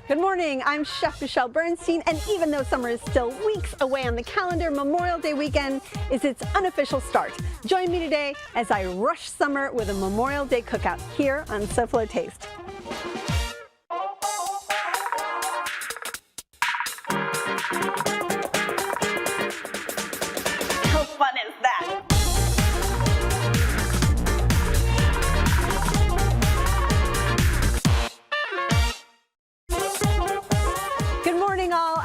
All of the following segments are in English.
Good morning, I'm Chef Michelle Bernstein, and even though summer is still weeks away on the calendar, Memorial Day weekend is its unofficial start. Join me today as I rush summer with a Memorial Day cookout here on SoFlo Taste. How fun is that?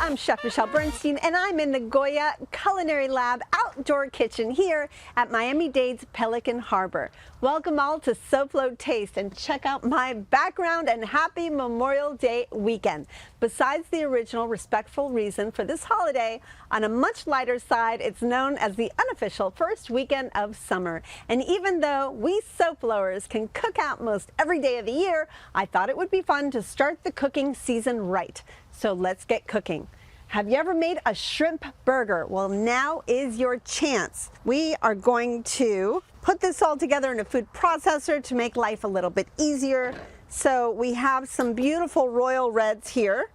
I'm Chef Michelle Bernstein, and I'm in the Goya Culinary Lab outdoor kitchen here at Miami-Dade's Pelican Harbor. Welcome all to SoFlo Taste, and check out my background and happy Memorial Day weekend. Besides the original respectful reason for this holiday, on a much lighter side, it's known as the unofficial first weekend of summer. And even though we SoFloers can cook out most every day of the year, I thought it would be fun to start the cooking season right. So let's get cooking. Have you ever made a shrimp burger? Well, now is your chance. We are going to put this all together in a food processor to make life a little bit easier. So we have some beautiful royal reds here.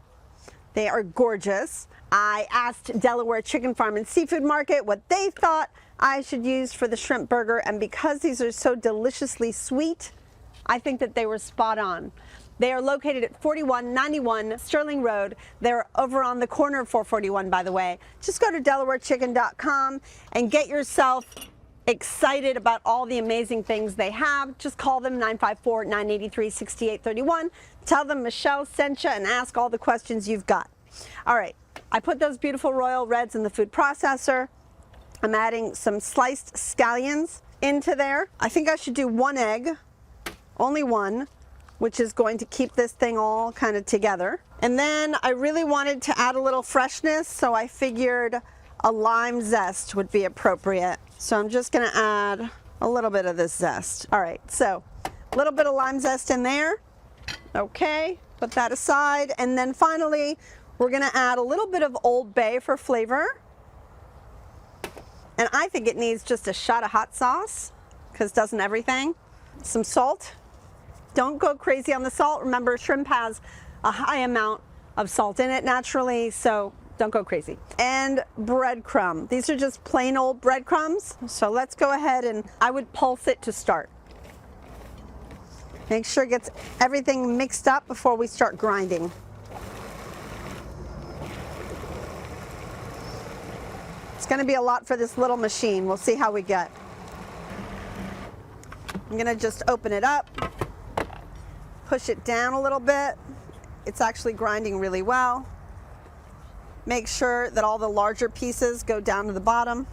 They are gorgeous. I asked Delaware Chicken Farm and Seafood Market what they thought I should use for the shrimp burger, and because these are so deliciously sweet, I think that they were spot on. They are located at 4191 Sterling Road. They're over on the corner of 441, by the way. Just go to DelawareChicken.com and get yourself excited about all the amazing things they have. Just call them 954-983-6831. Tell them Michelle sent you and ask all the questions you've got. All right, I put those beautiful royal reds in the food processor. I'm adding some sliced scallions into there. I think I should do one egg, only one, which is going to keep this thing all kind of together. And then I really wanted to add a little freshness, so I figured a lime zest would be appropriate. So I'm just gonna add a little bit of this zest. All right, so a little bit of lime zest in there. Okay, put that aside. And then finally, we're gonna add a little bit of Old Bay for flavor. And I think it needs just a shot of hot sauce, because it doesn't everything. Some salt. Don't go crazy on the salt. Remember, shrimp has a high amount of salt in it naturally, so don't go crazy. And breadcrumb. These are just plain old breadcrumbs. So let's go ahead, and I would pulse it to start. Make sure it gets everything mixed up before we start grinding. It's going to be a lot for this little machine. We'll see how we get. I'm going to just open it up. Push it down a little bit. It's actually grinding really well. Make sure that all the larger pieces go down to the bottom.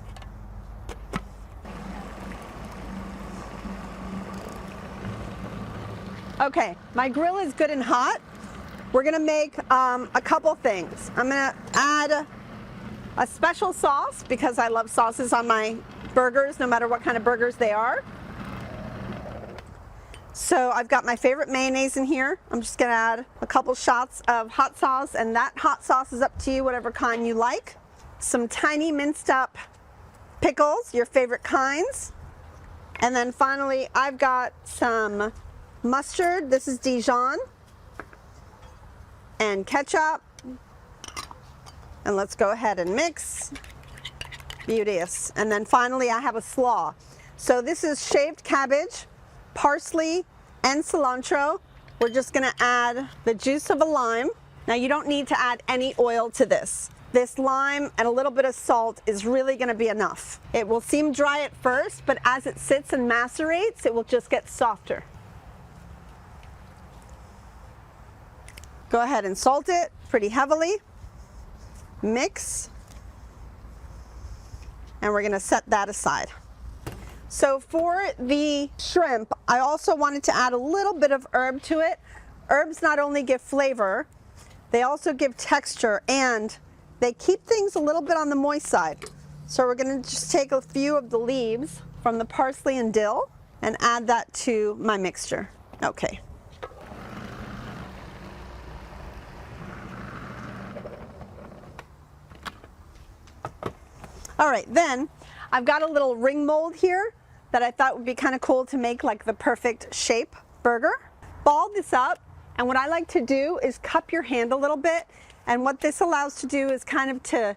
Okay, my grill is good and hot. We're gonna make a couple things. I'm gonna add a special sauce because I love sauces on my burgers, no matter what kind of burgers they are. So I've got my favorite mayonnaise in here. I'm just gonna add a couple shots of hot sauce, and that hot sauce is up to you, whatever kind you like. Some tiny minced up pickles, your favorite kinds. And then finally, I've got some mustard. This is Dijon. And ketchup. And let's go ahead and mix. Beauteous. And then finally, I have a slaw. So this is shaved cabbage, parsley, and cilantro. We're just gonna add the juice of a lime. Now, you don't need to add any oil to this. This lime and a little bit of salt is really gonna be enough. It will seem dry at first, but as it sits and macerates, it will just get softer. Go ahead and salt it pretty heavily. Mix. And we're gonna set that aside. So for the shrimp, I also wanted to add a little bit of herb to it. Herbs not only give flavor, they also give texture, and they keep things a little bit on the moist side. So we're gonna just take a few of the leaves from the parsley and dill and add that to my mixture. Okay. All right, then I've got a little ring mold here that I thought would be kind of cool to make like the perfect shape burger. Ball this up And what I like to do is cup your hand a little bit. And what this allows to do is kind of to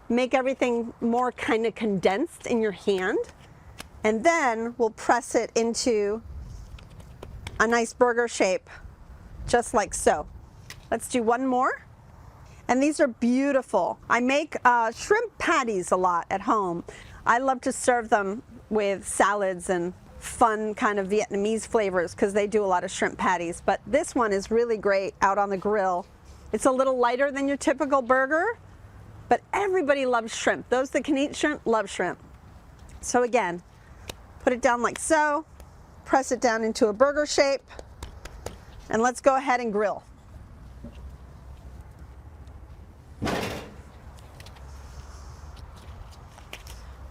make everything more kind of condensed in your hand. And then we'll press it into a nice burger shape, just like so. Let's do one more. And these are beautiful. I make shrimp patties a lot at home. I love to serve them with salads and fun kind of Vietnamese flavors because they do a lot of shrimp patties. But this one is really great out on the grill. It's a little lighter than your typical burger, but everybody loves shrimp. Those that can eat shrimp love shrimp. So again, put it down like so, press it down into a burger shape, and let's go ahead and grill.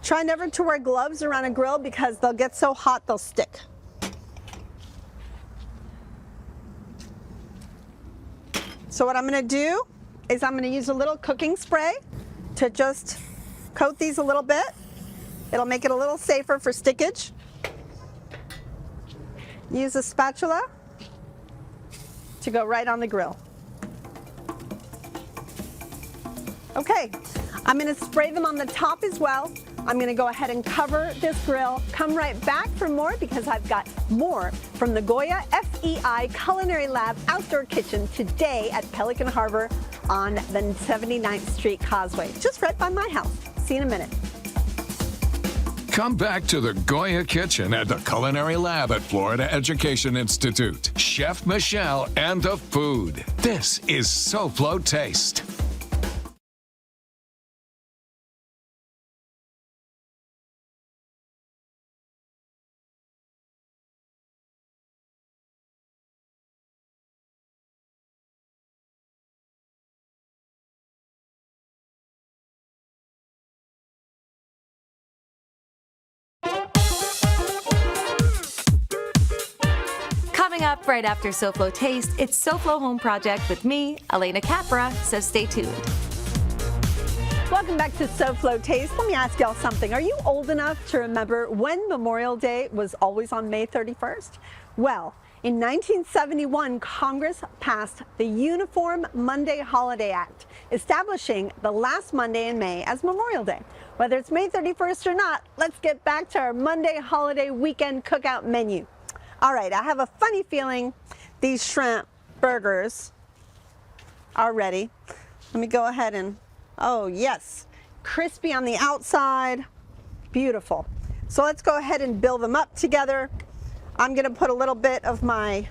Try never to wear gloves around a grill because they'll get so hot they'll stick. So what I'm going to do is I'm going to use a little cooking spray to just coat these a little bit. It'll make it a little safer for stickage. Use a spatula to go right on the grill. Okay, I'm going to spray them on the top as well. I'm going to go ahead and cover this grill. Come right back for more because I've got more from the Goya FEI Culinary Lab Outdoor Kitchen today at Pelican Harbor on the 79th Street Causeway, just right by my house. See you in a minute. Come back to the Goya Kitchen at the Culinary Lab at Florida Education Institute. Chef Michelle and the food. This is SoFlo Taste. Coming up right after SoFlo Taste, it's SoFlo Home Project with me, Elena Capra, so stay tuned. Welcome back to SoFlo Taste. Let me ask y'all something. Are you old enough to remember when Memorial Day was always on May 31st? Well, in 1971, Congress passed the Uniform Monday Holiday Act, establishing the last Monday in May as Memorial Day. Whether it's May 31st or not, let's get back to our Monday holiday weekend cookout menu. All right, I have a funny feeling these shrimp burgers are ready. Let me go ahead and, oh yes, crispy on the outside, beautiful. So let's go ahead and build them up together. I'm gonna put a little bit of my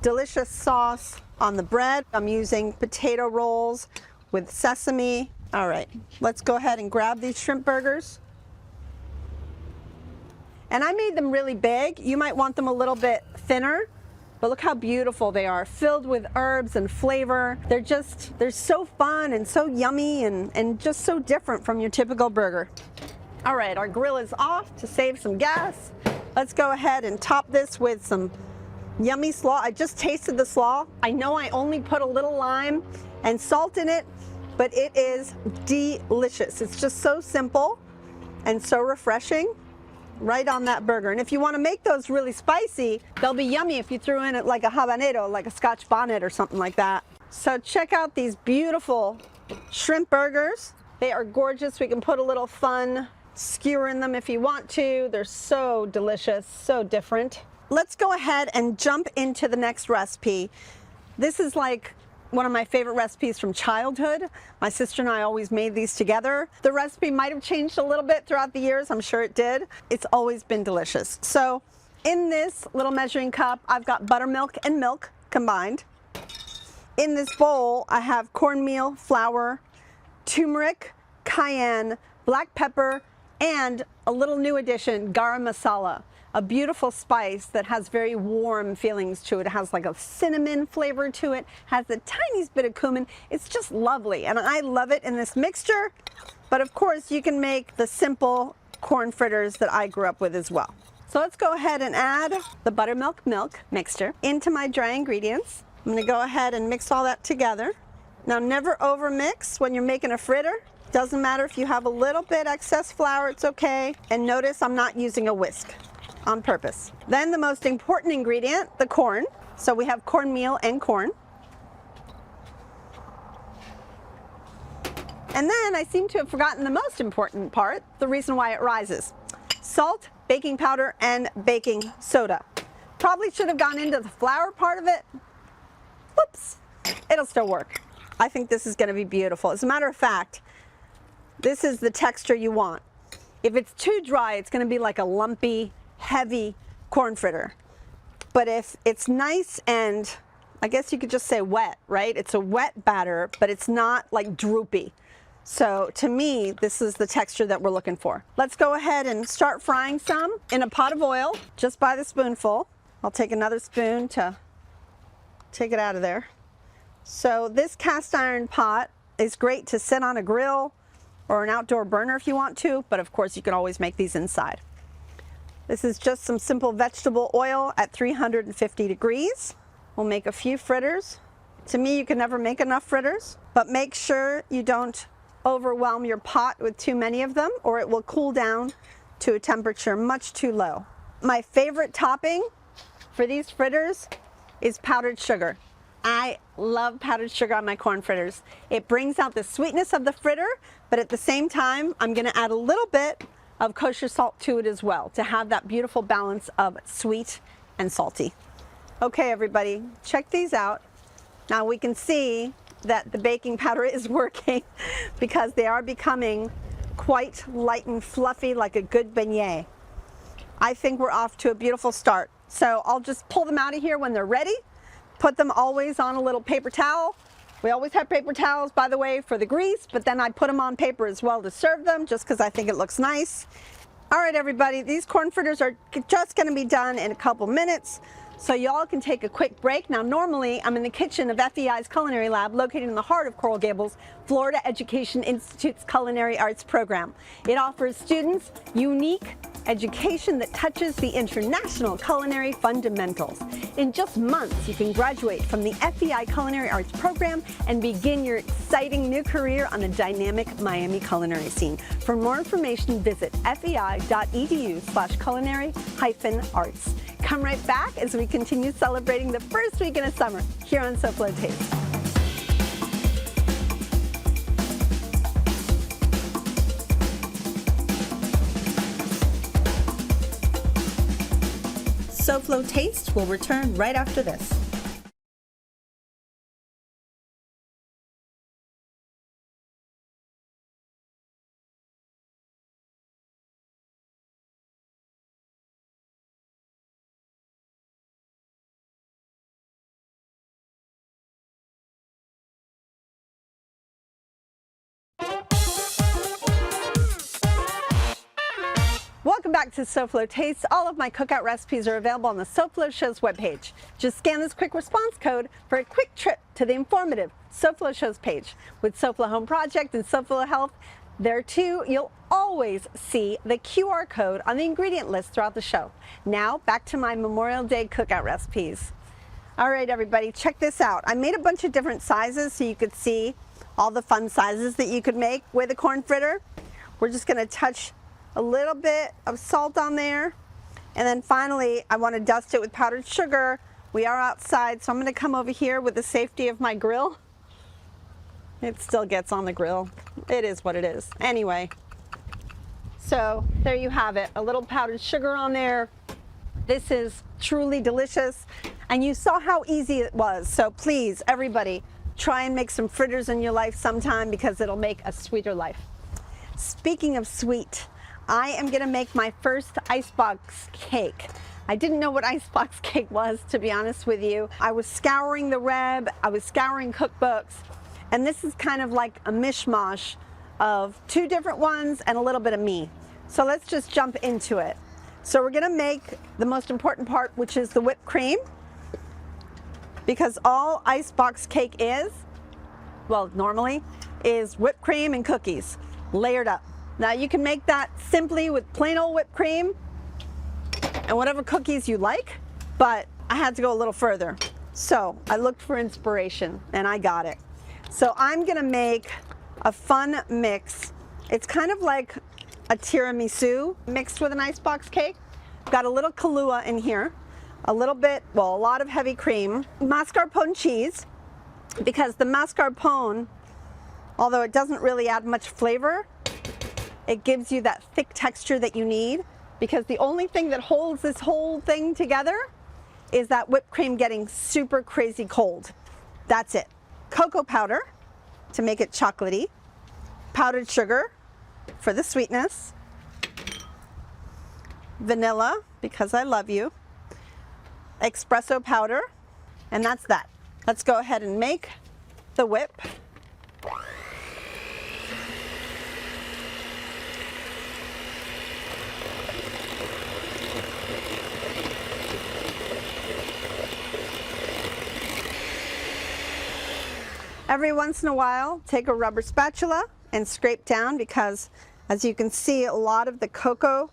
delicious sauce on the bread. I'm using potato rolls with sesame. All right, let's go ahead and grab these shrimp burgers. And I made them really big. You might want them a little bit thinner, but look how beautiful they are, filled with herbs and flavor. They're so fun and so yummy and just so different from your typical burger. All right, our grill is off to save some gas. Let's go ahead and top this with some yummy slaw. I just tasted the slaw. I know I only put a little lime and salt in it, but it is delicious. It's just so simple and so refreshing. Right on that burger. And if you want to make those really spicy, they'll be yummy if you threw in it like a habanero, like a Scotch bonnet or something like that. So check out these beautiful shrimp burgers. They are gorgeous. We can put a little fun skewer in them if you want to. They're so delicious, so different. Let's go ahead and jump into the next recipe. This is like one of my favorite recipes from childhood. My sister and I always made these together. The recipe might have changed a little bit throughout the years. I'm sure it did. It's always been delicious. So in this little measuring cup, I've got buttermilk and milk combined. In this bowl, I have cornmeal, flour, turmeric, cayenne, black pepper, and a little new addition, garam masala. A beautiful spice that has very warm feelings to it. It has like a cinnamon flavor to it, has the tiniest bit of cumin. It's just lovely, and I love it in this mixture. But of course, you can make the simple corn fritters that I grew up with as well. So let's go ahead and add the buttermilk milk mixture into my dry ingredients. I'm gonna go ahead and mix all that together. Now never over mix when you're making a fritter. Doesn't matter if you have a little bit excess flour, it's okay. And notice I'm not using a whisk on purpose. Then the most important ingredient, the corn. So we have cornmeal and corn. And then I seem to have forgotten the most important part, the reason why it rises. Salt, baking powder, and baking soda. Probably should have gone into the flour part of it. Whoops, it'll still work. I think this is gonna be beautiful. As a matter of fact, this is the texture you want. If it's too dry, it's gonna be like a lumpy, heavy corn fritter. But if it's nice and, I guess you could just say wet, right? It's a wet batter, but it's not like droopy. So to me, this is the texture that we're looking for. Let's go ahead and start frying some in a pot of oil, just by the spoonful. I'll take another spoon to take it out of there. So this cast iron pot is great to sit on a grill or an outdoor burner if you want to, but of course you can always make these inside. This is just some simple vegetable oil at 350 degrees. We'll make a few fritters. To me, you can never make enough fritters, but make sure you don't overwhelm your pot with too many of them or it will cool down to a temperature much too low. My favorite topping for these fritters is powdered sugar. I love powdered sugar on my corn fritters. It brings out the sweetness of the fritter, but at the same time, I'm gonna add a little bit of kosher salt to it as well to have that beautiful balance of sweet and salty. Okay, everybody, check these out. Now we can see that the baking powder is working because they are becoming quite light and fluffy like a good beignet. I think we're off to a beautiful start. So I'll just pull them out of here when they're ready. Put them always on a little paper towel. We always have paper towels, by the way, for the grease, but then I put them on paper as well to serve them just because I think it looks nice. All right, everybody, these corn fritters are just gonna be done in a couple minutes. So y'all can take a quick break. Now, normally I'm in the kitchen of FEI's Culinary Lab located in the heart of Coral Gables, Florida Education Institute's Culinary Arts Program. It offers students unique education that touches the international culinary fundamentals. In just months, you can graduate from the FEI Culinary Arts Program and begin your exciting new career on the dynamic Miami culinary scene. For more information, visit fei.edu/culinary-arts. Come right back as we continue celebrating the first weekend of summer here on SoFlo Taste. SoFlo Taste will return right after this. Welcome back to SoFlo Taste. All of my cookout recipes are available on the SoFlo Shows webpage. Just scan this quick response code for a quick trip to the informative SoFlo Shows page. With SoFlo Home Project and SoFlo Health, there too, you'll always see the QR code on the ingredient list throughout the show. Now, back to my Memorial Day cookout recipes. All right, everybody, check this out. I made a bunch of different sizes so you could see all the fun sizes that you could make with a corn fritter. We're just gonna touch a little bit of salt on there, and then finally I want to dust it with powdered sugar. We are outside, so I'm going to come over here with the safety of my grill. It still gets on the grill. It is what it is. Anyway, so there you have it, a little powdered sugar on there. This is truly delicious, and you saw how easy it was. So please, everybody, try and make some fritters in your life sometime because it'll make a sweeter life. Speaking of sweet, I am gonna make my first icebox cake. I didn't know what icebox cake was, to be honest with you. I was scouring the web, I was scouring cookbooks, and this is kind of like a mishmash of two different ones and a little bit of me. So let's just jump into it. So we're gonna make the most important part, which is the whipped cream, because all icebox cake is, well, normally, is whipped cream and cookies layered up. Now you can make that simply with plain old whipped cream and whatever cookies you like, but I had to go a little further. So I looked for inspiration and I got it. So I'm gonna make a fun mix. It's kind of like a tiramisu mixed with an icebox cake. I've got a little Kahlua in here. a little bit, well, a lot of heavy cream, mascarpone cheese, because the mascarpone, although it doesn't really add much flavor, it gives you that thick texture that you need, because the only thing that holds this whole thing together is that whipped cream getting super crazy cold. That's it. Cocoa powder to make it chocolatey, powdered sugar for the sweetness, vanilla, because I love you, espresso powder, and that's that. Let's go ahead and make the whip. Every once in a while, take a rubber spatula and scrape down, because as you can see, a lot of the cocoa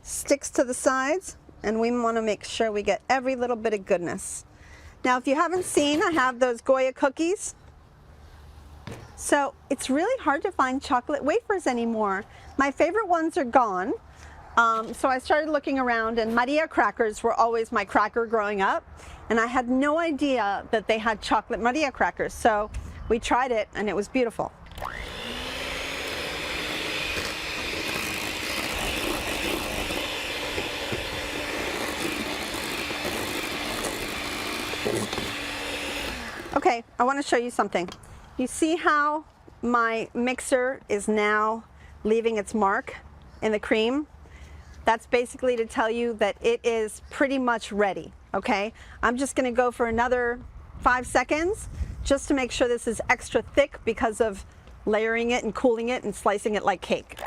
sticks to the sides, and we want to make sure we get every little bit of goodness. Now, if you haven't seen, I have those Goya cookies. So it's really hard to find chocolate wafers anymore. My favorite ones are gone. So I started looking around, and Maria crackers were always my cracker growing up, and I had no idea that they had chocolate Maria crackers. So we tried it, and it was beautiful. Okay, I want to show you something. You see how my mixer is now leaving its mark in the cream? That's basically to tell you that it is pretty much ready, okay? I'm just gonna go for another 5 seconds just to make sure this is extra thick because of layering it and cooling it and slicing it like cake.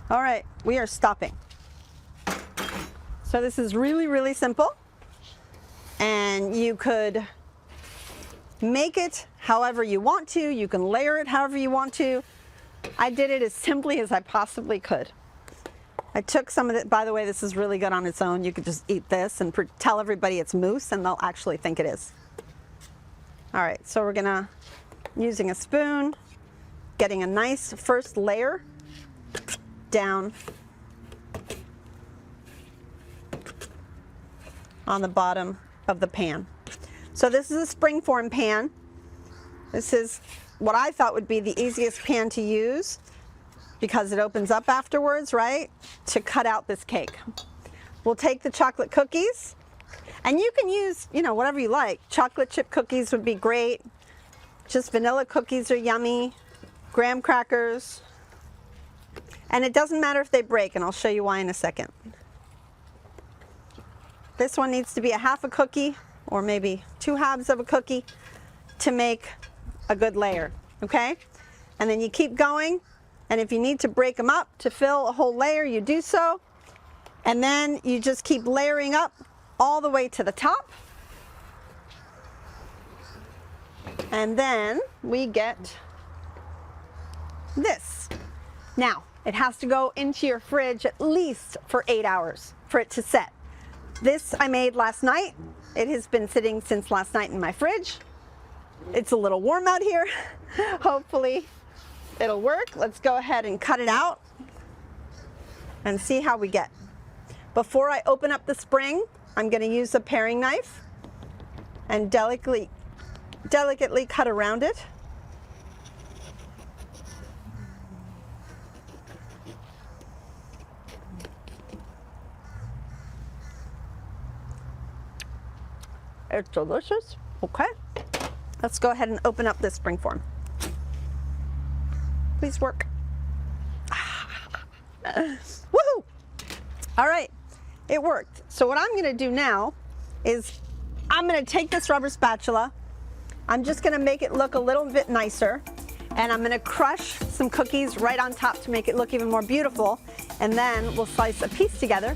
All right, we are stopping. So this is really, really simple, and you could make it however you want to. You can layer it however you want to. I did it as simply as I possibly could. I took some of it, by the way, this is really good on its own. You could just eat this and tell everybody it's mousse, and they'll actually think it is. All right, so we're gonna, using a spoon, getting a nice first layer down on the bottom of the pan. So this is a springform pan. This is what I thought would be the easiest pan to use because it opens up afterwards, right? To cut out this cake. We'll take the chocolate cookies, and you can use, you know, whatever you like. Chocolate chip cookies would be great. Just vanilla cookies are yummy. Graham crackers. And it doesn't matter if they break, and I'll show you why in a second. This one needs to be a half a cookie, or maybe 2 halves of a cookie to make a good layer, okay? And then you keep going, and if you need to break them up to fill a whole layer, you do so. And then you just keep layering up all the way to the top. And then we get this. Now, it has to go into your fridge at least for 8 hours for it to set. This I made last night. It has been sitting since last night in my fridge. It's a little warm out here. Hopefully it'll work. Let's go ahead and cut it out and see how we get. Before I open up the spring, I'm going to use a paring knife and delicately cut around it. It's delicious. Okay. Let's go ahead and open up this springform. Please work. Woohoo! All right, it worked. So what I'm gonna do now is I'm gonna take this rubber spatula. I'm just gonna make it look a little bit nicer, and I'm gonna crush some cookies right on top to make it look even more beautiful, and then we'll slice a piece together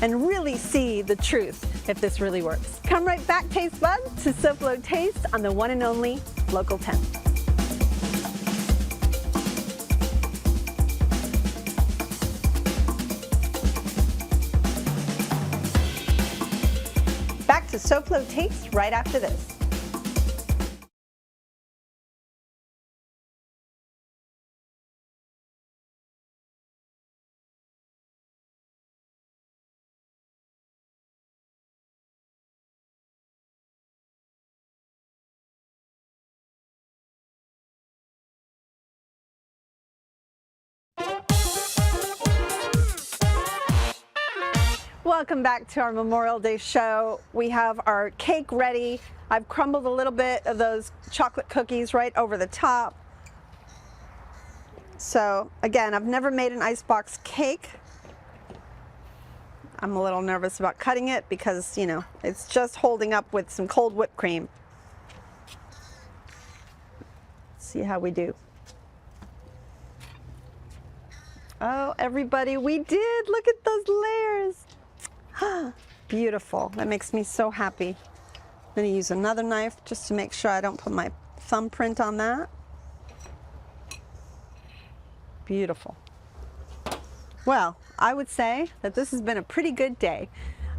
and really see the truth if this really works. Come right back, taste buds, to SoFlo Taste on the one and only Local 10. Back to SoFlo Taste right after this. Welcome back to our Memorial Day show. We have our cake ready. I've crumbled a little bit of those chocolate cookies right over the top. So again, I've never made an icebox cake. I'm a little nervous about cutting it because, you know, it's just holding up with some cold whipped cream. Let's see how we do. Oh, everybody, we did. Look at those layers. Beautiful. That makes me so happy. I'm going to use another knife just to make sure I don't put my thumbprint on that. Beautiful. Well, I would say that this has been a pretty good day.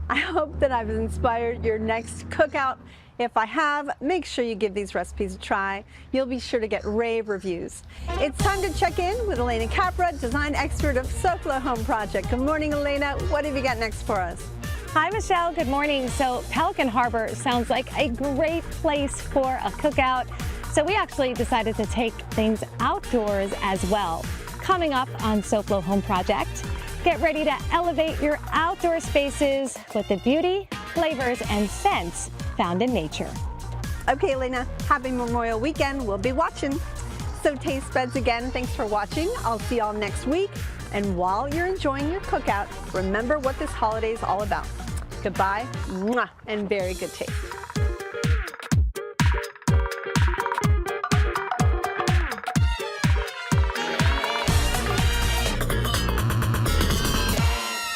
I hope that I've inspired your next cookout. If I have, make sure you give these recipes a try. You'll be sure to get rave reviews. It's time to check in with Elena Capra, design expert of SoFlo Home Project. Good morning, Elena. What have you got next for us? Hi, Michelle. Good morning. So Pelican Harbor sounds like a great place for a cookout. So we actually decided to take things outdoors as well. Coming up on SoFlo Home Project, get ready to elevate your outdoor spaces with the beauty, flavors, and scents found in nature. Okay, Elena, happy Memorial Weekend. We'll be watching. So taste buds again, thanks for watching. I'll see y'all next week. And while you're enjoying your cookout, remember what this holiday is all about. Goodbye, mwah, and very good taste.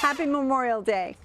Happy Memorial Day.